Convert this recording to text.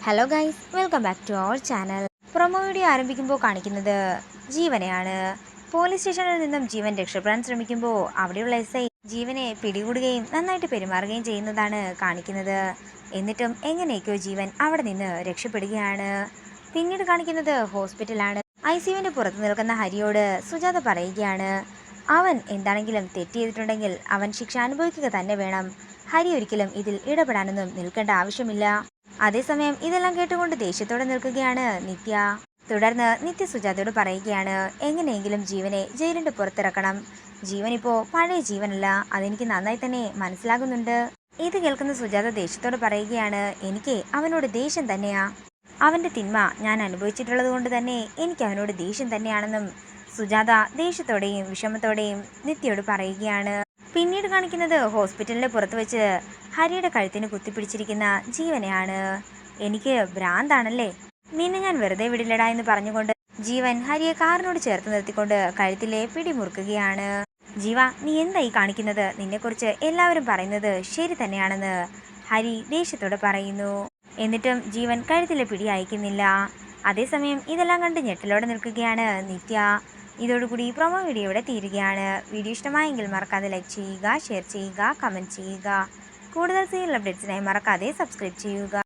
Hello guys, welcome back to our channel. Promo video ആരംഭിക്കുമ്പോൾ കാണിക്കുന്നത് ജീവനെയാണ്. Police സ്റ്റേഷനിൽ നിന്നും ജീവൻ രക്ഷപ്പെടാൻ ശ്രമിക്കുമ്പോൾ അവിടെയുള്ള എസ് ഐ ജീവനെ പിടികൂടുകയും നന്നായിട്ട് പെരുമാറുകയും ചെയ്യുന്നതാണ് കാണിക്കുന്നത്. എന്നിട്ടും എങ്ങനെയൊക്കെയോ ജീവൻ അവിടെ നിന്ന് രക്ഷപ്പെടുകയാണ്. പിന്നീട് കാണിക്കുന്നത് ഹോസ്പിറ്റലാണ്. ICUവിന്റെ പുറത്ത് നിൽക്കുന്ന ഹരിയോട് സുജാത പറയുകയാണ്, അവൻ എന്താണെങ്കിലും തെറ്റ് ചെയ്തിട്ടുണ്ടെങ്കിൽ അവൻ ശിക്ഷ അനുഭവിക്കുക തന്നെ വേണം. ഹരി ഒരിക്കലും ഇതിൽ ഇടപെടാനൊന്നും നിൽക്കേണ്ട ആവശ്യമില്ല. അതേസമയം ഇതെല്ലാം കേട്ടുകൊണ്ട് ദേഷ്യത്തോടെ നിൽക്കുകയാണ് നിത്യ. തുടർന്ന് നിത്യ സുജാതയോട് പറയുകയാണ്, എങ്ങനെയെങ്കിലും ജീവനെ ജയിലിന്റെ പുറത്തിറക്കണം. ജീവൻ ഇപ്പോ പഴയ ജീവനല്ല, അതെനിക്ക് നന്നായി തന്നെ മനസ്സിലാകുന്നുണ്ട്. ഇത് കേൾക്കുന്ന സുജാത ദേഷ്യത്തോട് പറയുകയാണ്, എനിക്ക് അവനോട് ദേഷ്യം തന്നെയാ. അവന്റെ തിന്മ ഞാൻ അനുഭവിച്ചിട്ടുള്ളത് കൊണ്ട് തന്നെ എനിക്ക് അവനോട് ദേഷ്യം തന്നെയാണെന്നും സുജാത ദേഷ്യത്തോടെയും വിഷമത്തോടെയും നിത്യയോട് പറയുകയാണ്. പിന്നീട് കാണിക്കുന്നത് ഹോസ്പിറ്റലിന്റെ പുറത്ത് വെച്ച് ഹരിയുടെ കഴുത്തിന് കുത്തിപ്പിടിച്ചിരിക്കുന്ന ജീവനെയാണ്. എനിക്ക് ഭ്രാന്താണല്ലേ, നിന്നെ ഞാൻ വെറുതെ വിടില്ലടാ എന്ന് പറഞ്ഞുകൊണ്ട് ജീവൻ ഹരിയെ കാറിനോട് ചേർത്ത് നിർത്തിക്കൊണ്ട് കഴുത്തിലെ പിടിമുറുക്കുകയാണ്. ജീവ, നീ എന്തായി കാണിക്കുന്നത്? നിന്നെക്കുറിച്ച് എല്ലാവരും പറയുന്നത് ശരി തന്നെയാണെന്ന് ഹരി ദേഷ്യത്തോടെ പറയുന്നു. എന്നിട്ടും ജീവൻ കഴുത്തിലെ പിടി അയക്കുന്നില്ല. അതേസമയം ഇതെല്ലാം കണ്ട് ഞെട്ടലോടെ നിൽക്കുകയാണ് നിത്യ. ഇതോടുകൂടി പ്രൊമോ വീഡിയോ ഇവിടെ തീരുകയാണ്. വീഡിയോ ഇഷ്ടമായെങ്കിൽ മറക്കാതെ ലൈക്ക് ചെയ്യുക, ഷെയർ ചെയ്യുക, കമൻറ്റ് ചെയ്യുക. കൂടുതൽ സീരിയൽ അപ്ഡേറ്റ്സിനായി മറക്കാതെ സബ്സ്ക്രൈബ് ചെയ്യുക.